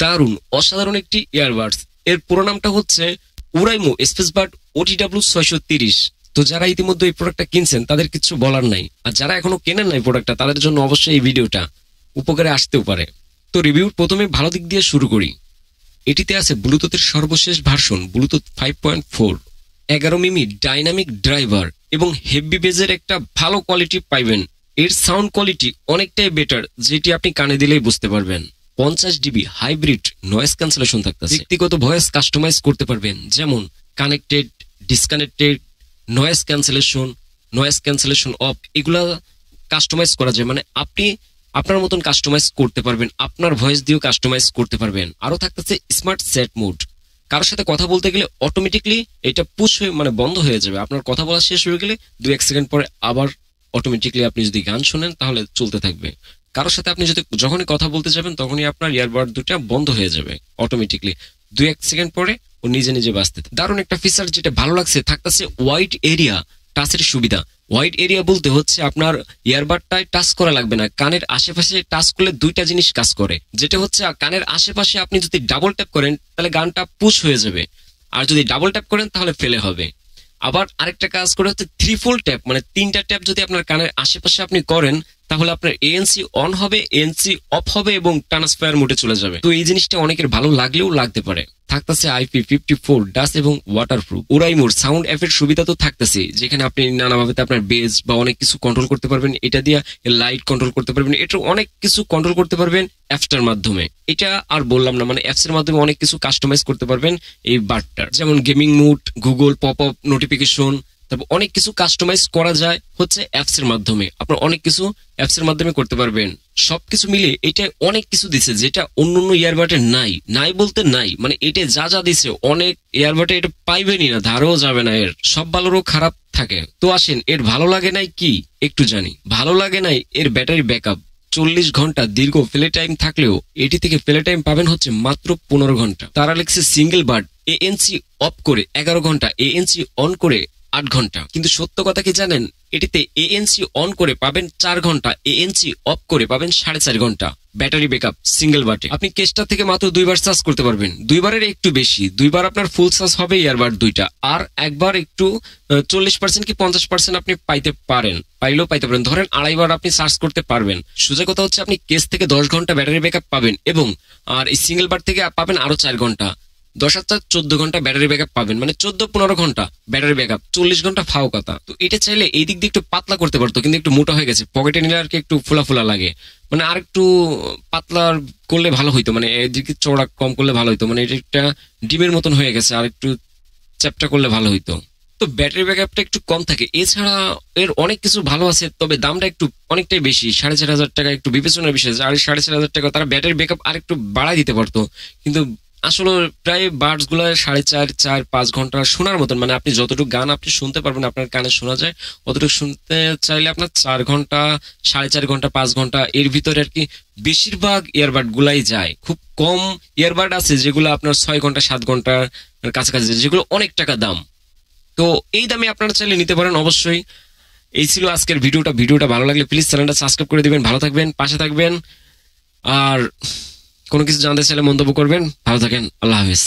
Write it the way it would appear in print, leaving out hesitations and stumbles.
দারুণ অসাধারণ একটি ইয়ারবাডস। এর পুরো নামটা হচ্ছে উরাইমো স্পেসবাড OTW 630। তো যারা ইতিমধ্যে এই প্রোডাক্টটা কিনছেন তাদের কিছু বলার নাই, আর যারা এখনো কেনেন নাই প্রোডাক্টটা তাদের জন্য অবশ্যই এই ভিডিওটা উপকারে আসতেও পারে। তো রিভিউ প্রথমে ভালো দিক দিয়ে শুরু করি। এটিতে আছে ব্লুটুথের সর্বশেষ ভার্সন ব্লুটুথ 5.4, 11 মিমি ডাইনামিক ড্রাইভার এবং হেভি বেজের একটা ভালো কোয়ালিটি পাইবেন। এর সাউন্ড কোয়ালিটি অনেকটাই বেটার, যেটি আপনি কানে দিলেই বুঝতে পারবেন। 50 ডিবি হাইব্রিড নয়েজ ক্যান্সেলেশন থাকতেছে। ব্যক্তিগত ভয়েস কাস্টমাইজ করতে পারবেন, যেমন connected, disconnected, noise cancellation of, এগুলা কাস্টমাইজ করা যায়। মানে আপনি আপনার মতন কাস্টমাইজ করতে পারবেন, আপনার ভয়েস দিয়েও কাস্টমাইজ করতে পারবেন। আরো থাকতেছে স্মার্ট সেট মোড। কারোর সাথে কথা বলতে গেলে অটোমেটিকলি এটা পুশ হয়ে বন্ধ হয়ে যাবে। আপনার কথা বলা শেষ হয়ে গেলে 2-1 সেকেন্ড পরে আবার অটোমেটিকলি আপনি যদি গান শোনেন তাহলে চলতে থাকবে। কারোর সাথে আপনি যদি যখনই কথা বলতে যাবেন তখনই আপনার ইয়ারবাড দুটা বন্ধ হয়ে যাবে অটোমেটিকলি, 2-1 সেকেন্ড পরে ও নিজে নিজে বাজতে। দারুণ একটা ফিচার যেটা ভালো লাগছে থাকতেছে ওয়াইড এরিয়া টাচের সুবিধা। ওয়াইড এরিয়া বলতে হচ্ছে আপনার ইয়ারবাডটায় টাচ করা লাগবে না, কানের আশেপাশে টাচ করলে দুইটা জিনিস কাজ করে। যেটা হচ্ছে কানের আশেপাশে আপনি যদি ডাবল ট্যাপ করেন তাহলে গানটা পুশ হয়ে যাবে, আর যদি ডাবল ট্যাপ করেন তাহলে ফেলে হবে। আবার আরেকটা কাজ করে হচ্ছে 3-4 ট্যাপ, মানে 3টা ট্যাপ যদি আপনার কানের আশেপাশে আপনি করেন তাহলে আপনার ANC অন হবে, ANC অফ হবে এবং ট্রান্সফার মোডে চলে যাবে। তো এই জিনিসটা অনেকের ভালো লাগলেও লাগতে পারে। থাকতেছে IP54 ডাস্ট এবং ওয়াটারপ্রুফ। উরাইমোর সাউন্ড এফেক্ট সুবিধা তো থাকতেছে, যেখানে আপনি নানাভাবে আপনার বেস বা অনেক কিছু কন্ট্রোল করতে পারবেন। এটা দিয়ে লাইট কন্ট্রোল করতে পারবেন, এটা অনেক কিছু কন্ট্রোল করতে পারবেন অ্যাপসটার মাধ্যমে। এটা আর বললাম না, মানে অ্যাপসের মাধ্যমে অনেক কিছু কাস্টমাইজ করতে পারবেন এই বাডটার, যেমন gaming mode, Google pop up notification, তারপর অনেক কিছু কাস্টমাইজ করা যায় হচ্ছে অ্যাপসের মাধ্যমে। আপনার অনেক কিছু অ্যাপসের মাধ্যমে করতে পারবেন। সবকিছু মিলে এটা অনেক কিছু দিছে যেটা অন্য ইয়ারবাডে নাই বলতে নাই, মানে এটা যা দিছে অনেক ইয়ারবাডে এটা পাইবেনই না, ধারও যাবে না। এর সব ভালোরও খারাপ থাকে। তো আসেন এর ভালো লাগে নাই কি একটু জানি। ভালো লাগে নাই এর ব্যাটারি ব্যাকআপ। 40 ঘন্টা দীর্ঘ প্লে টাইম থাকলেও এটি থেকে প্লে টাইম পাবেন হচ্ছে মাত্র 15 ঘন্টা। তারা লিখছে সিঙ্গেল বাড ANC অফ করে 11 ঘন্টা, ANC অন করে 8 ঘন্টা। কিন্তু সত্য কথা কি জানেন, এটিতে ANC অন করে পাবেন 4 ঘন্টা, ANC অফ করে পাবেন 4.5 ঘন্টা ব্যাটারি ব্যাকআপ সিঙ্গেল বাটে। আপনি কেসটা থেকে মাত্র 2বার চার্জ করতে পারবেন, 2বারের একটু বেশি। 2বার আপনার ফুল চার্জ হবে ইয়ারবাড দুইটা, আর একবার একটু 40% কি 50% আপনি পাইলেও পাইতে পারেন। ধরেন 2.5বার আপনি চার্জ করতে পারবেন। সোজা কথা হচ্ছে আপনি কেস থেকে 10 ঘন্টা ব্যাটারি ব্যাকআপ পাবেন, এবং আর এই সিঙ্গেল বার থেকে পাবেন আরো 4 ঘন্টা। 14 ঘন্টা ব্যাটারি ব্যাকআপ পাবেন, মানে 14-15 ঘন্টা ব্যাটারি ব্যাকআপ, 40 ঘন্টা ফাও কথা। তো এটা চাইলে এই দিক দিয়ে একটু পাতলা করতে পারতো, কিন্তু একটু মোটা হয়ে গেছে। পকেটে নিলে আর কি একটু ফুলা লাগে, মানে আর একটু পাতলা করলে ভালো হইতো, মানে এদিকে চওড়া কম করলে ভালো হইতো। মানে এটা একটা ডিমের মতন হয়ে গেছে, আর একটু চ্যাপটা করলে ভালো হইতো। তো ব্যাটারি ব্যাকআপটা একটু কম থাকে। এছাড়া এর অনেক কিছু ভালো আছে, তবে দামটা একটু অনেকটাই বেশি, 4,500 টাকা। একটু বিবেচনার বিষয়, আর 4,500 টাকা তারা ব্যাটারি ব্যাকআপ আর একটু বাড়াই দিতে পারতো। কিন্তু আসলে প্রায় বাডস গুলো 4.5 ঘন্টা শোনার মতন, মানে আপনি যতটুকু গান আপনি শুনতে পারবেন আপনার কানে শোনা যায়, অতটুকু শুনতে চাইলে আপনার 4 ঘন্টা, 4.5 ঘন্টা, 5 ঘন্টা এর ভিতরে আর কি বেশিরভাগ ইয়ারবাড গুলাই যায়। খুব কম ইয়ারবাড আছে যেগুলো আপনার 6 ঘন্টা 7 ঘন্টার কাছাকাছি, যেগুলো অনেক টাকা দাম। তো এই দামে আপনারা চাইলে নিতে পারেন অবশ্যই। এই ছিল আজকের ভিডিওটা ভালো লাগলে প্লিজ চ্যানেলটা সাবস্ক্রাইব করে দিবেন। ভালো থাকবেন, পাশে থাকবেন, আর কোনো কিছু জানতে চাইলে মন্তব্য করবেন। ভালো থাকেন, আল্লাহ হাফেজ।